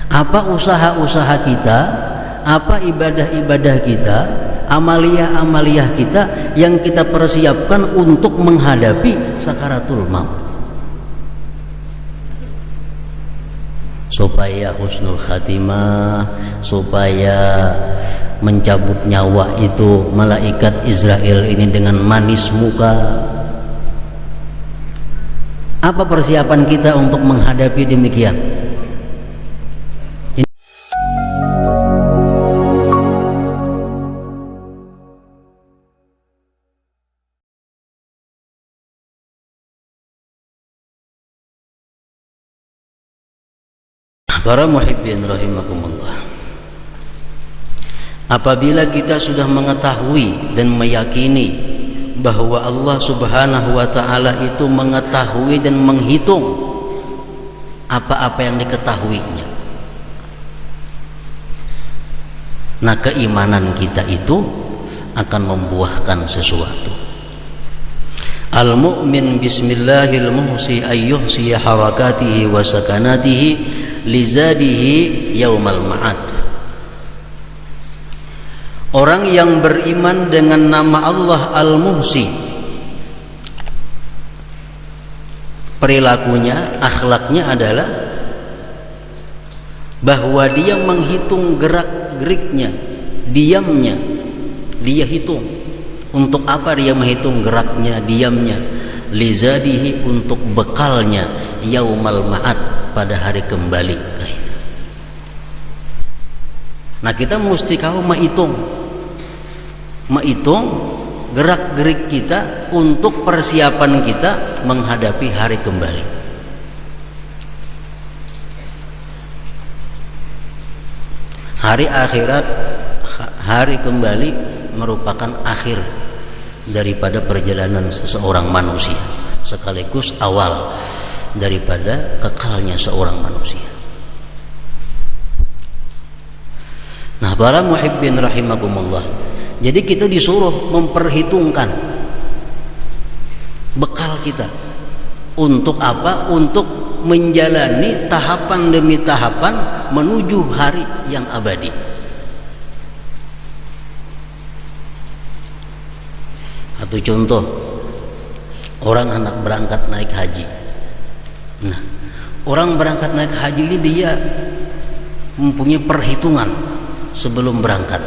Apa usaha-usaha kita, apa ibadah-ibadah kita, amaliyah-amaliyah kita yang kita persiapkan untuk menghadapi sakaratul maut, supaya husnul khatimah, supaya mencabut nyawa itu malaikat Israel ini dengan manis muka. Apa persiapan kita untuk menghadapi demikian? Para muhibbin rahimakumullah, apabila kita sudah mengetahui dan meyakini bahwa Allah subhanahu wa ta'ala itu mengetahui dan menghitung apa-apa yang diketahuinya, nah keimanan kita itu akan membuahkan sesuatu. Al-mu'min bismillahil muhsi ayyuhsi harakatihi wa sakanatihi lizadihi yaumal ma'ad. Orang yang beriman dengan nama Allah Al-Muhsi, perilakunya, akhlaknya adalah bahwa dia menghitung gerak-geriknya, diamnya dia hitung. Untuk apa dia menghitung geraknya, diamnya? Lizadihi, untuk bekalnya yaumal ma'ad, pada hari kembali. Nah kita mesti kau menghitung gerak-gerik kita untuk persiapan kita menghadapi hari kembali. Hari akhirat, hari kembali merupakan akhir daripada perjalanan seseorang manusia, sekaligus awal daripada kekalnya seorang manusia. Nah, para muhibbin rahimakumullah, jadi kita disuruh memperhitungkan bekal kita. Untuk apa? Untuk menjalani tahapan demi tahapan menuju hari yang abadi. Satu contoh, orang anak berangkat naik haji. Nah, orang berangkat naik haji ini dia mempunyai perhitungan sebelum berangkat.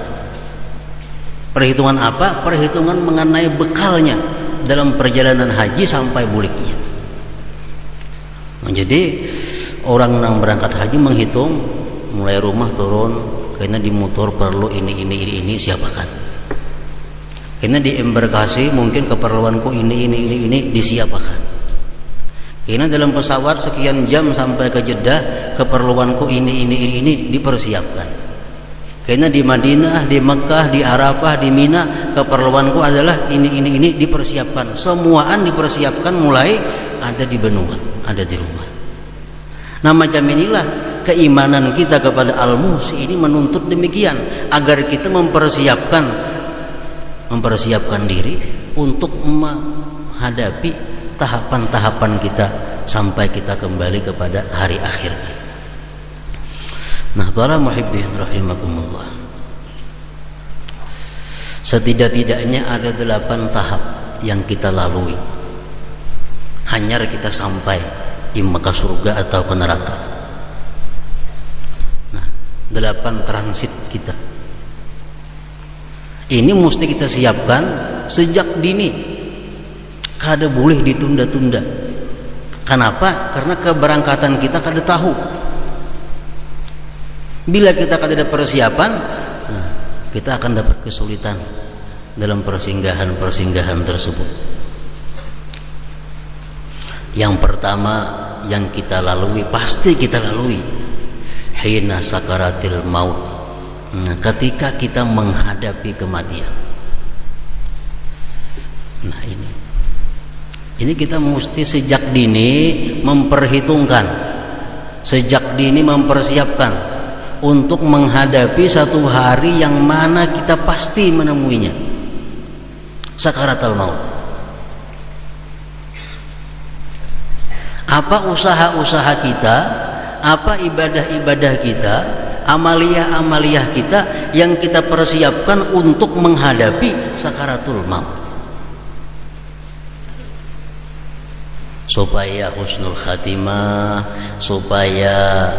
Perhitungan apa? Perhitungan mengenai bekalnya dalam perjalanan haji sampai buliknya. Nah, jadi orang yang berangkat haji menghitung mulai rumah turun, karena di motor perlu ini siapakan. Karena di embarkasi mungkin keperluanku ini disiapakan. Karena dalam pesawat sekian jam sampai ke Jeddah, keperluanku ini dipersiapkan. Karena di Madinah, di Mekah, di Arafah, di Mina, keperluanku adalah ini dipersiapkan. Semuaan dipersiapkan, mulai ada di benua, ada di rumah. Nah macam inilah keimanan kita kepada Al-Muhsi ini menuntut demikian, agar kita mempersiapkan diri untuk menghadapi tahapan-tahapan kita sampai kita kembali kepada hari akhir. Nah, para muhibbin rahimakumullah, setidak-tidaknya ada 8 tahap yang kita lalui hanyar kita sampai imma ke surga atau ke neraka. Nah, 8 transit kita ini mesti kita siapkan sejak dini. Kada boleh ditunda-tunda. Kenapa? Karena keberangkatan kita kada tahu. Bila kita kada ada persiapan, nah, kita akan dapat kesulitan dalam persinggahan tersebut. Yang pertama yang kita lalui, pasti kita lalui, hina sakaratil maut. Nah, ketika kita menghadapi kematian. Nah ini kita mesti sejak dini memperhitungkan, sejak dini mempersiapkan untuk menghadapi satu hari yang mana kita pasti menemuinya, sakaratul maut. Apa usaha-usaha kita, apa ibadah-ibadah kita, amaliyah-amaliyah kita yang kita persiapkan untuk menghadapi sakaratul maut, supaya husnul khatimah, supaya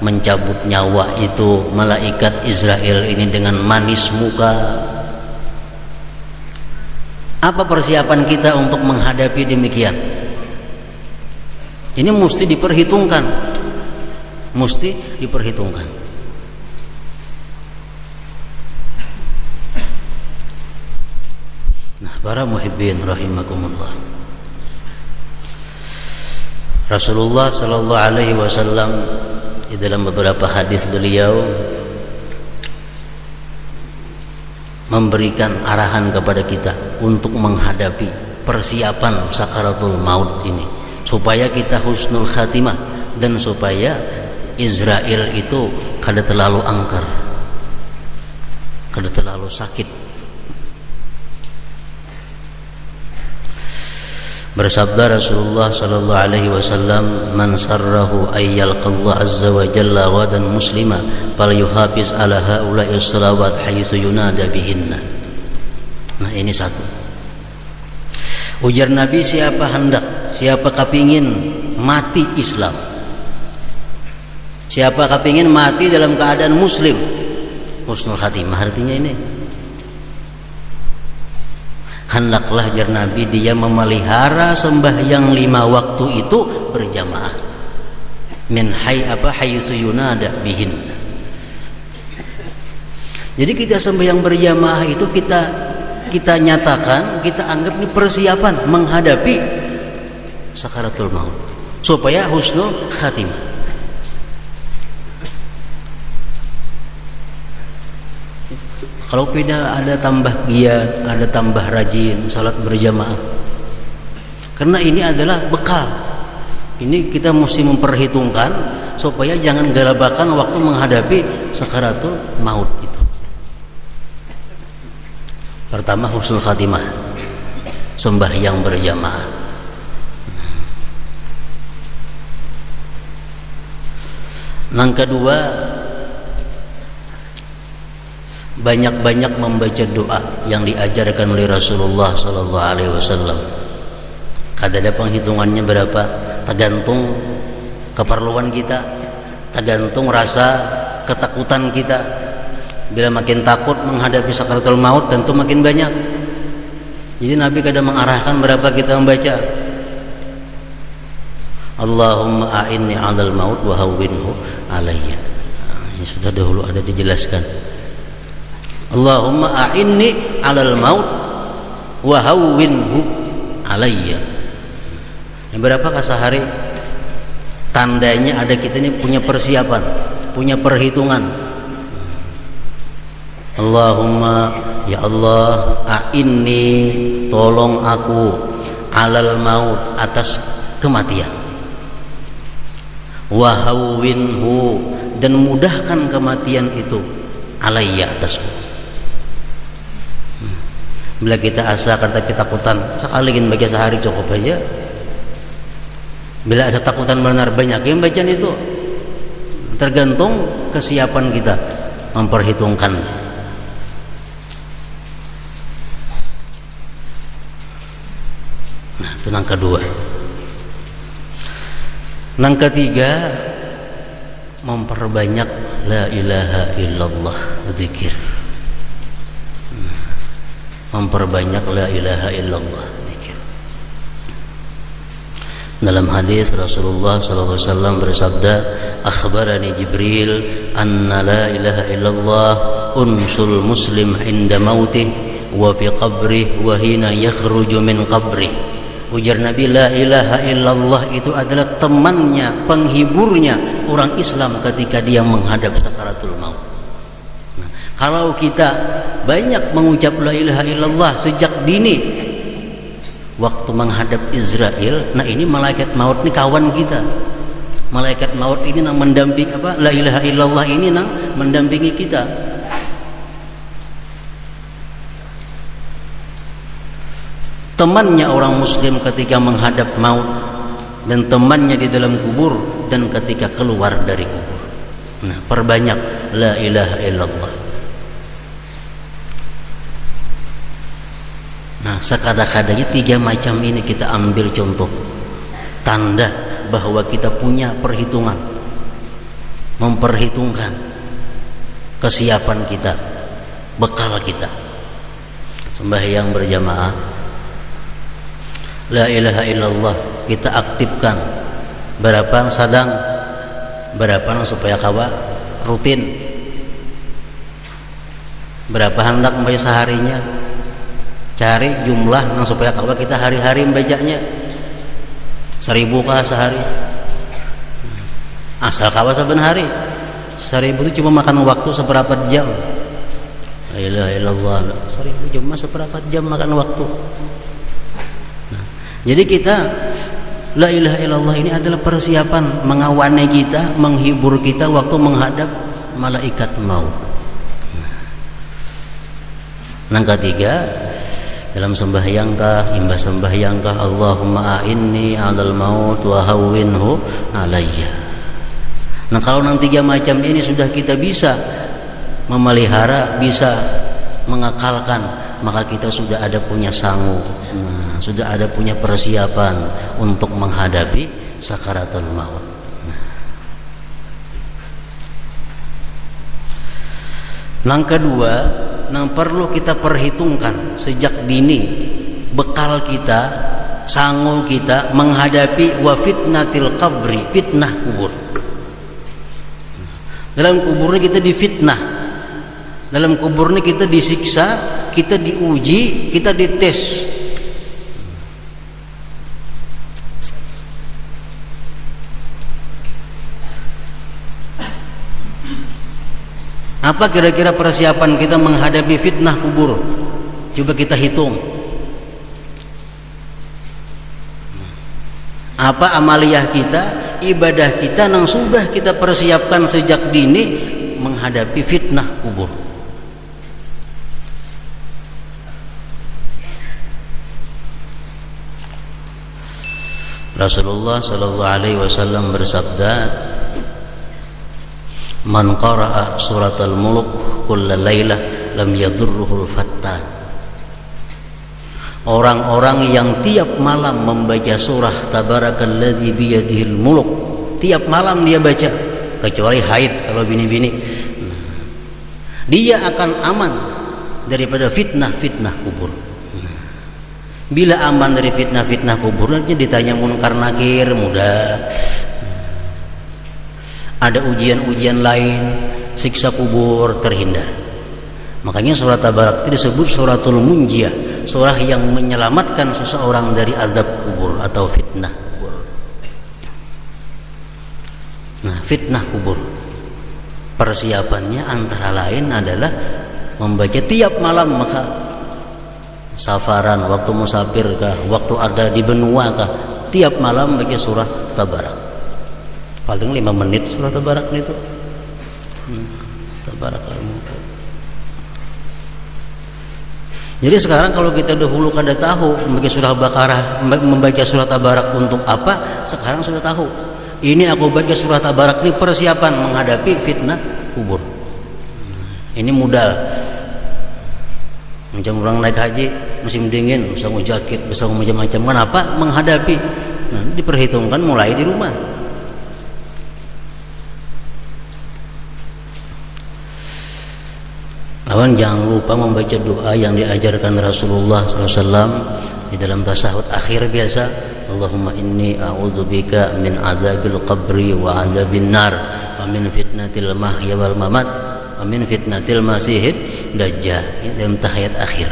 mencabut nyawa itu malaikat Israel ini dengan manis muka. Apa persiapan kita untuk menghadapi demikian? Ini mesti diperhitungkan, mesti diperhitungkan. Nah, para muhibbin rahimakumullah, Rasulullah sallallahu alaihi wasallam di dalam beberapa hadis beliau memberikan arahan kepada kita untuk menghadapi persiapan sakaratul maut ini, supaya kita husnul khatimah dan supaya Israel itu kada terlalu angker, kada terlalu sakit. Bersabda Rasulullah sallallahu alaihi wasallam, "Man sarrahu ay yalqallahu azza wa jalla ghadan muslima falyuhafiz ala haula'i salawat haitsu yunada bihinna." Nah, ini satu. Ujar Nabi, siapa hendak, siapa kepingin mati Islam, siapa kepingin mati dalam keadaan muslim, husnul khatimah artinya ini, hendaklah jar Nabi dia memelihara sembahyang 5 waktu itu berjamaah, min haitsu yunada bihin. Jadi kita sembahyang berjamaah itu kita nyatakan, kita anggap ini persiapan menghadapi sakaratul maut supaya husnul khatimah. Kalau tidak ada tambah giat, ada tambah rajin salat berjamaah. Karena ini adalah bekal. Ini kita mesti memperhitungkan supaya jangan galabakan waktu menghadapi sakaratul maut itu. Pertama, husnul khatimah, sembahyang berjamaah. Yang kedua, banyak-banyak membaca doa yang diajarkan oleh Rasulullah sallallahu alaihi wasallam. Ada penghitungannya berapa? Tergantung keperluan kita, tergantung rasa ketakutan kita. Bila makin takut menghadapi sakaratul maut, tentu makin banyak. Jadi Nabi kadang mengarahkan berapa kita membaca. Allahumma a'inni 'alal maut wa hawwinhu alayya. Ini sudah dahulu ada dijelaskan. Allahumma a'inni 'alal maut wa hawwinhu alayya. Yang berapakah sehari? Tandanya ada kita ini punya persiapan, punya perhitungan. Allahumma, ya Allah, a'inni, tolong aku, 'alal maut, atas kematian, wa hawwinhu, dan mudahkan kematian itu, alayya, atasku. Bila kita asa karena ketakutan, sekali ingin baca sehari cukup aja. Bila asa takutan benar banyak yang bacaan itu, tergantung kesiapan kita memperhitungkan. Nah, itu yang kedua. Yang ketiga, memperbanyak la ilaha illallah, zikir. Memperbanyak la ilaha illallah, zikir. Dalam hadis Rasulullah sallallahu alaihi wasallam bersabda, akhbarani Jibril anna la ilaha illallah unsul muslim inda mautih wa fi qabrih wa hina yakhruju min qabrih. Ujar Nabi, la ilaha illallah itu adalah temannya, penghiburnya orang Islam ketika dia menghadap sakaratul maut. Nah, kalau kita banyak mengucap la ilaha illallah sejak dini waktu menghadap Israel, nah ini malaikat maut ini kawan kita. Malaikat maut ini nang mendampingi apa? La ilaha illallah ini nang mendampingi kita. Temannya orang muslim ketika menghadap maut dan temannya di dalam kubur dan ketika keluar dari kubur. Nah, perbanyak la ilaha illallah. Nah, sekada-kadanya 3 macam ini kita ambil contoh, tanda bahwa kita punya perhitungan, memperhitungkan kesiapan kita, bekal kita. Sembahyang berjamaah, la ilaha illallah kita aktifkan. Berapa sadang, berapa supaya kawa rutin, berapa hendak membaca seharinya, cari jumlah nang supaya kawa kita hari-hari membacanya. 1000 kah sehari, asal kawa saben hari. 1000 itu cuma makan waktu seberapa jam. La ilaha illallah 1000 cuma seberapa jam makan waktu. Nah, jadi kita la ilaha illallah ini adalah persiapan mengawani kita, menghibur kita waktu menghadap malaikat maut. Yang ketiga, dalam sembahyangkah, imbas sembahyangkah, Allahumma a'inni 'alal maut wa hawwinhu 'alayya. Nah, kalau yang 3 macam ini sudah kita bisa memelihara, bisa mengakalkan, maka kita sudah ada punya sanggup, nah, sudah ada punya persiapan untuk menghadapi sakaratul maut. Yang kedua, yang perlu kita perhitungkan sejak dini, bekal kita, sanggup kita menghadapi wa fitnatil qabri, fitnah kubur. Dalam kubur ini kita difitnah, dalam kubur ini kita disiksa, kita diuji, kita dites. Apa kira-kira persiapan kita menghadapi fitnah kubur? Coba kita hitung. Apa amaliyah kita, ibadah kita yang sudah kita persiapkan sejak dini menghadapi fitnah kubur? Rasulullah sallallahu alaihi wasallam bersabda, "Man qara'a suratal muluk kulla lailah lam yadurruhul fattan." Orang-orang yang tiap malam membaca surah Tabarakalladzi biyadihil muluk, tiap malam dia baca, kecuali haid kalau bini-bini, dia akan aman daripada fitnah-fitnah kubur. Bila aman dari fitnah-fitnah kubur, ditanya munkar nakir mudah. Ada ujian-ujian lain, siksa kubur terhindar. Makanya surah Tabarak itu disebut suratul munjiyah, surah yang menyelamatkan seseorang dari azab kubur atau fitnah kubur. Nah, fitnah kubur persiapannya antara lain adalah membaca tiap malam, maka safaran, waktu musafir kah, waktu ada di benua kah, tiap malam baca surah Tabarak. Paling 5 menit surah Tabarak itu. Tabarak al-mulk. Jadi sekarang kalau kita dahulu kada tahu membaca surah Baqarah, membaca surah Tabarak untuk apa, sekarang sudah tahu. Ini aku baca surah Tabarak ini persiapan menghadapi fitnah kubur. Ini mudah. Macam orang naik haji musim dingin, bisa jakit, bisa macam-macam. Kenapa? Menghadapi. Nah, diperhitungkan mulai di rumah. Awan, jangan lupa membaca doa yang diajarkan Rasulullah SAW di dalam tasahud akhir biasa. Allahumma inni a'udzubika min adzabil qabri wa adzabin nar wa min fitnatil mahya wal mamat wa min fitnatil masihid dajjal. Dalam tahiyat akhir.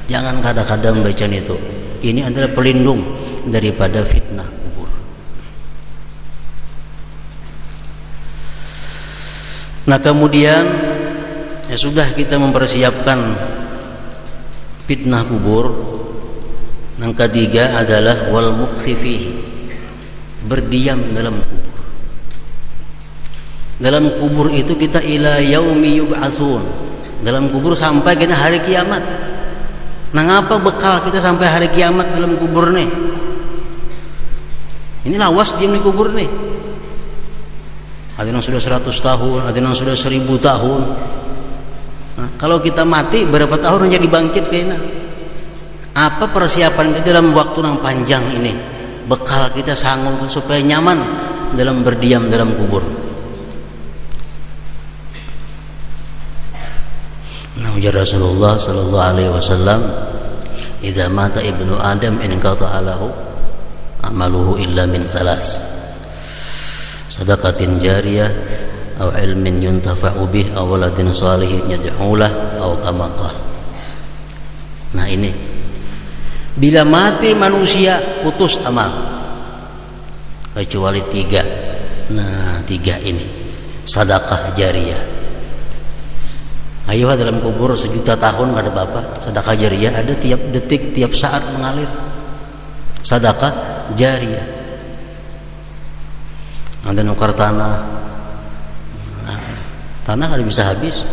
Jangan kadang-kadang baca itu. Ini adalah pelindung daripada fitnah kubur. Nah, kemudian ya sudah kita mempersiapkan fitnah kubur. Yang ketiga adalah wal muqsifihi, berdiam dalam kubur. Dalam kubur itu kita ila yaumi yub'atsun, dalam kubur sampai kena hari kiamat. Nah, ngapa bekal kita sampai hari kiamat dalam kubur nih? Ini lawas diam di kubur nih. ada yang sudah 100 tahun, ada yang sudah 1000 tahun. Nah, kalau kita mati berapa tahun aja dibangkit kayaknya. Apa persiapan kita dalam waktu yang panjang ini? Bekal kita sanggup supaya nyaman dalam berdiam dalam kubur. Nah, ujar Rasulullah sallallahu alaihi wasallam, "Idza mata ibnu Adam in qata'a lahu amaluhu illa min thalas. Sadaqatin jariyah aw ilmin yuntafa'u bih aw waladin salihin yad'u lah aw kama qala." Nah, ini bila mati manusia putus amal kecuali 3. Nah, 3 ini sedekah jariyah. Ayo dalam kubur 1.000.000 tahun ada bapak, sedekah jariyah ada tiap detik, tiap saat mengalir. Sedekah jariyah. Ada nukar tanah, tanah kada bisa habis.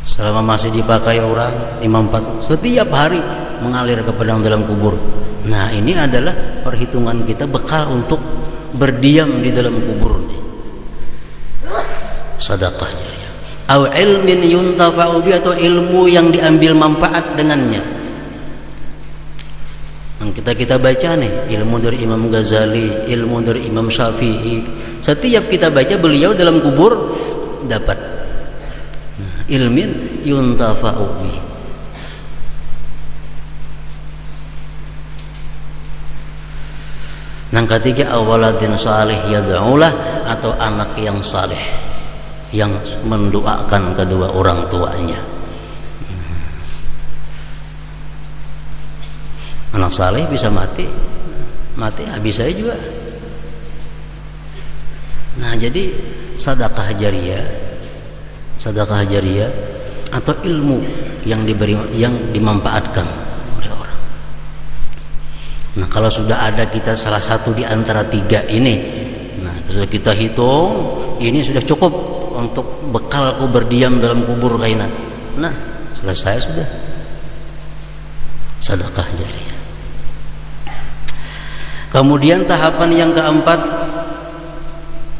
Selama masih dipakai orang, imam 4 setiap hari mengalir ke padang dalam kubur. Nah, ini adalah perhitungan kita bekal untuk berdiam di dalam kubur ini. Sedekah jariyah. Aw ilmin yuntafa'u bi, atau ilmu yang diambil manfaat dengannya. Yang kita baca nih, ilmu dari Imam Ghazali, ilmu dari Imam Syafi'i. Setiap kita baca beliau dalam kubur dapat. Nah, ilmin yuntafa'u bi. Yang ketiga, awaladin salih yad'ulah, atau anak yang saleh yang mendoakan kedua orang tuanya. Anak saleh bisa mati habis saya juga. Nah, jadi sedekah jariyah atau ilmu yang diberi, yang dimanfaatkan oleh orang. Nah, kalau sudah ada kita salah satu di antara 3 ini, nah sudah kita hitung, ini sudah cukup untuk bekalku berdiam dalam kubur kaina. Nah, selesai sudah. Sedekah jariyah. Kemudian tahapan yang keempat,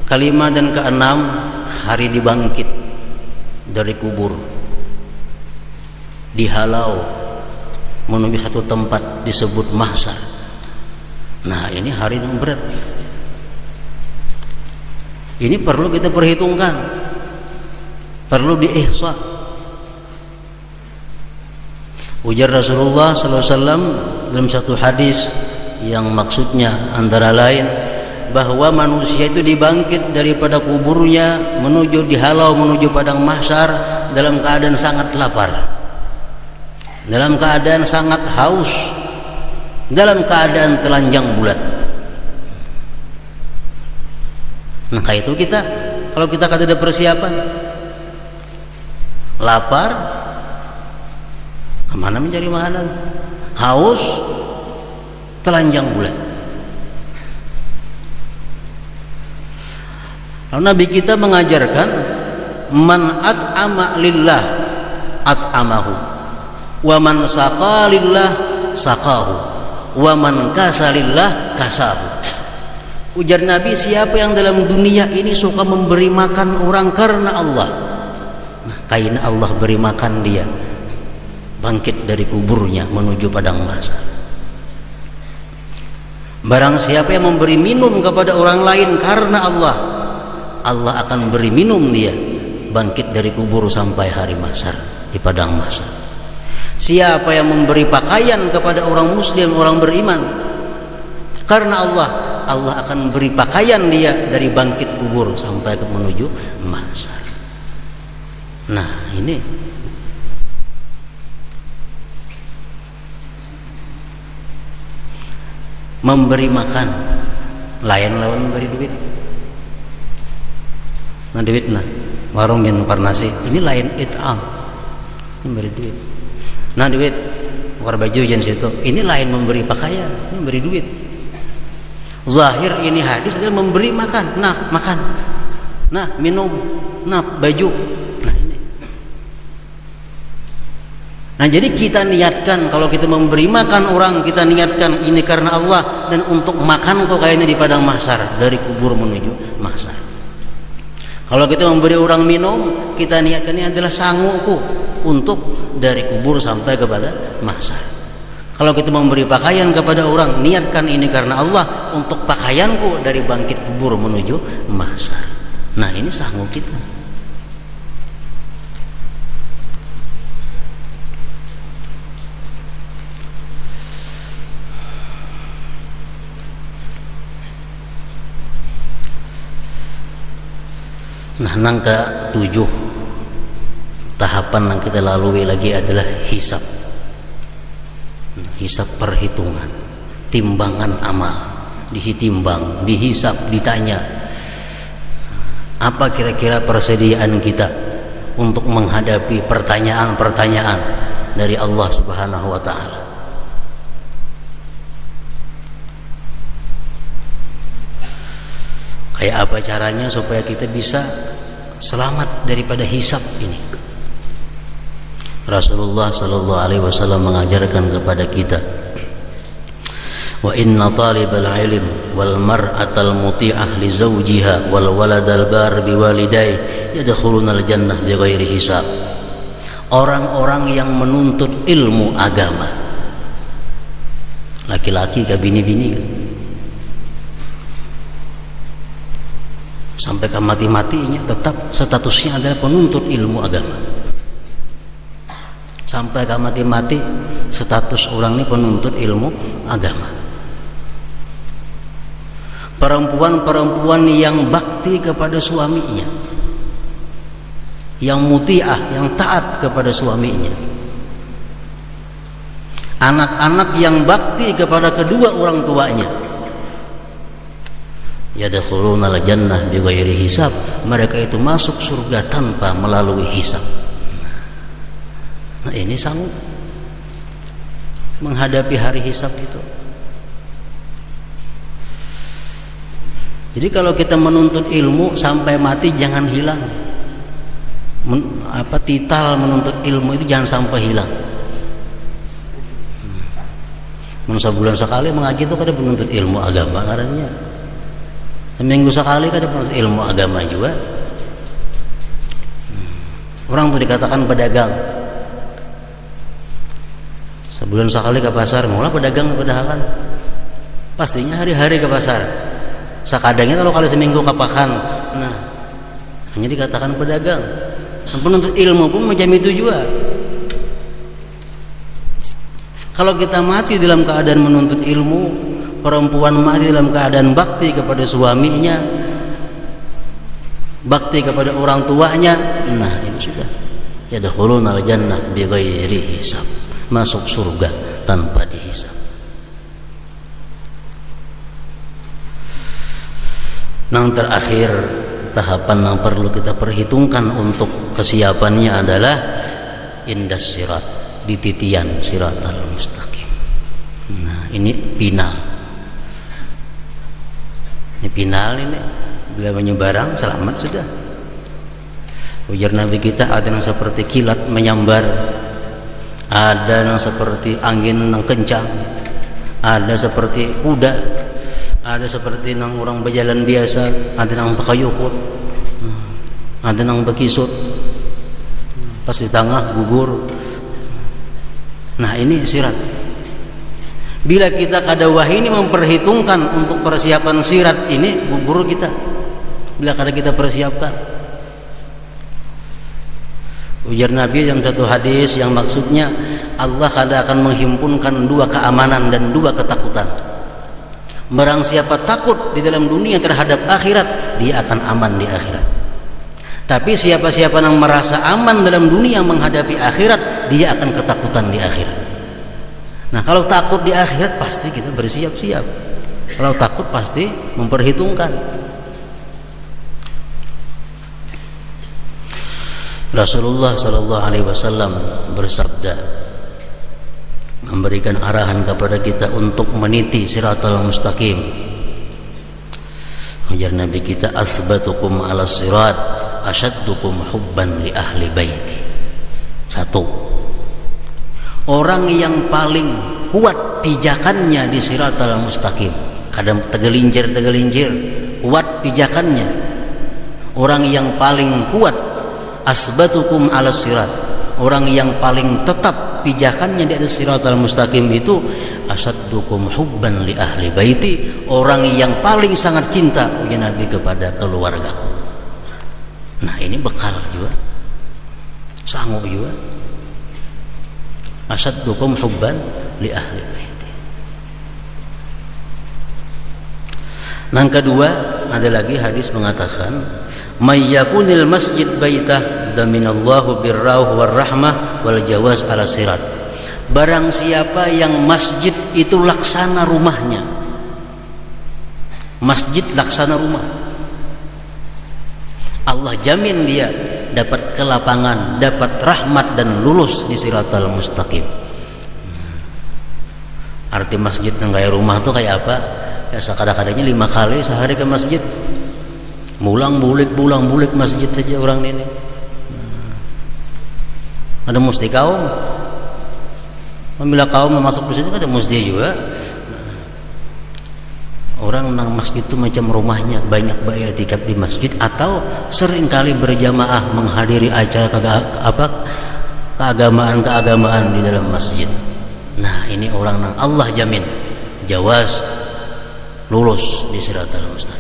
kelima dan keenam, hari dibangkit dari kubur, dihalau menuju satu tempat disebut mahsyar. Nah, ini hari yang berat. Ini perlu kita perhitungkan, perlu diihsa. Ujar Rasulullah sallallahu alaihi wasallam dalam satu hadis yang maksudnya antara lain bahwa manusia itu dibangkit daripada kuburnya dihalau menuju padang mahsyar dalam keadaan sangat lapar, dalam keadaan sangat haus, dalam keadaan telanjang bulat. Maka itu kita, kalau kita kada ada persiapan, lapar, kemana mencari makanan, haus, telanjang bulat. Lalu Nabi kita mengajarkan, man at'ama lillah at'amahu, wa man saqa lillah saqahu, wa man kasa lillah kasahu. Ujar Nabi, siapa yang dalam dunia ini suka memberi makan orang karena Allah, nah, kaina Allah beri makan dia, bangkit dari kuburnya menuju padang mahsyar. Barang siapa yang memberi minum kepada orang lain karena Allah, Allah akan beri minum dia, bangkit dari kubur sampai hari mahsyar di padang mahsyar. Siapa yang memberi pakaian kepada orang muslim, orang beriman karena Allah, Allah akan beri pakaian dia dari bangkit kubur sampai ke menuju mahsyar. Nah, ini memberi makan lain lawan memberi duit. Nah, duit nah warung yang nasi ini lain it'am, memberi duit. Nah, duit tukar baju jen situ, ini lain memberi pakaian, ini memberi duit. Zahir ini hadis adalah memberi makan. Nah, makan. Nah, minum. Nah, baju. Nah, ini. Nah, jadi kita niatkan, kalau kita memberi makan orang, kita niatkan ini karena Allah, dan untuk makan kok kayaknya di padang mahsyar, dari kubur menuju mahsyar. Kalau kita memberi orang minum, kita niatkan ini adalah sangguku untuk dari kubur sampai kepada mahsyar. Kalau kita memberi pakaian kepada orang, niatkan ini karena Allah untuk pakaianku dari bangkit kubur menuju mahsyar. Nah, ini sanggup kita. Nah, nangka 7 tahapan yang kita lalui lagi adalah hisab. Hisab perhitungan, timbangan amal, ditimbang, dihisab, ditanya apa kira-kira persediaan kita untuk menghadapi pertanyaan-pertanyaan dari Allah Subhanahu wa taala. Kayak apa caranya supaya kita bisa selamat daripada hisab ini? Rasulullah sallallahu alaihi wasallam mengajarkan kepada kita, wa inna talibal ilm wal mar'atal muti'ah li zawjiha wal waladal bar biwalidayhi yadkhulunal jannah bighairi hisab. Orang-orang yang menuntut ilmu agama, laki-laki ke bini-bini, sampai ke mati-matinya tetap statusnya adalah penuntut ilmu agama. Sampai ke mati-mati status orang ini penuntut ilmu agama. Perempuan-perempuan yang bakti kepada suaminya, yang muti'ah, yang taat kepada suaminya. Anak-anak yang bakti kepada kedua orang tuanya, yadkhulunal jannah bighairi hisab, mereka itu masuk surga tanpa melalui hisab. Nah, ini sanggup menghadapi hari hisab itu. Jadi kalau kita menuntut ilmu sampai mati jangan hilang. Tital menuntut ilmu itu jangan sampai hilang. Sebulan sekali mengaji itu kada menuntut ilmu agama karena seminggu sekali kada menuntut ilmu agama juga. Orang itu dikatakan pedagang. Sebulan sekali ke pasar, mulai pedagang pedagang. Pastinya hari-hari ke pasar. Sakadangnya kalau kali seminggu kapakan. Nah, hanya dikatakan pedagang. Penuntut ilmu pun macam itu juga. Kalau kita mati dalam keadaan menuntut ilmu, perempuan mati dalam keadaan bakti kepada suaminya, bakti kepada orang tuanya, nah itu sudah. Yadkhulunal jannah bighairi hisab, masuk surga tanpa dihisab. Yang terakhir, tahapan yang perlu kita perhitungkan untuk kesiapannya adalah indas sirat, di titian siratal mustaqim. Nah, ini final. Ini final ini. Bila menyebarang selamat sudah. Ujar Nabi kita, ada yang seperti kilat menyambar, ada yang seperti angin yang kencang, ada seperti kuda, ada seperti nang orang berjalan biasa, ada nang pakayukut, ada nang bekisut, pas di tengah gugur. Nah, ini sirat. Bila kita kada wahai ini memperhitungkan untuk persiapan sirat ini, gugur kita. Bila kada kita persiapkan. Ujar Nabi dalam satu hadis yang maksudnya Allah kada akan menghimpunkan dua keamanan dan dua ketakutan. Barang siapa takut di dalam dunia terhadap akhirat, dia akan aman di akhirat. Tapi siapa-siapa yang merasa aman dalam dunia menghadapi akhirat, dia akan ketakutan di akhirat. Nah, kalau takut di akhirat pasti kita bersiap-siap. Kalau takut pasti memperhitungkan. Rasulullah sallallahu alaihi wasallam bersabda, memberikan arahan kepada kita untuk meniti siratal mustaqim. Ujar Nabi kita, asbatukum ala sirat asyaddukum hubban li ahli baiti. Satu, orang yang paling kuat pijakannya di siratal mustaqim. Kadang tegelincir, kuat pijakannya. Orang yang paling kuat, asbatukum ala sirat, orang yang paling tetap pijakannya di atas siratal mustaqim itu asaddukum hubban li ahli baiti, orang yang paling sangat cinta ya Nabi kepada keluargaku. Nah ini bekal juga, sanggup juga. Asaddukum hubban li ahli baiti. Yang kedua, ada lagi hadis mengatakan may yakunil masjid baitah daminallahu birrauh warrahmah wal jawaz ala sirat. Barang siapa yang masjid itu laksana rumahnya, masjid laksana rumah, Allah jamin dia dapat kelapangan, dapat rahmat dan lulus di siratal mustaqim. Arti masjid yang kayak rumah tuh kayak apa? Ya sekadang-kadangnya 5 kali sehari ke masjid, pulang bulik masjid saja orang ini. Ada mesti kaum, bila kaum masuk ke situ ada mesti juga. Orang nang masjid itu macam rumahnya, banyak beriktikaf di masjid atau seringkali berjamaah menghadiri acara keagamaan di dalam masjid. Nah ini orang nang Allah jamin jawaz lulus di siratal mustaqim.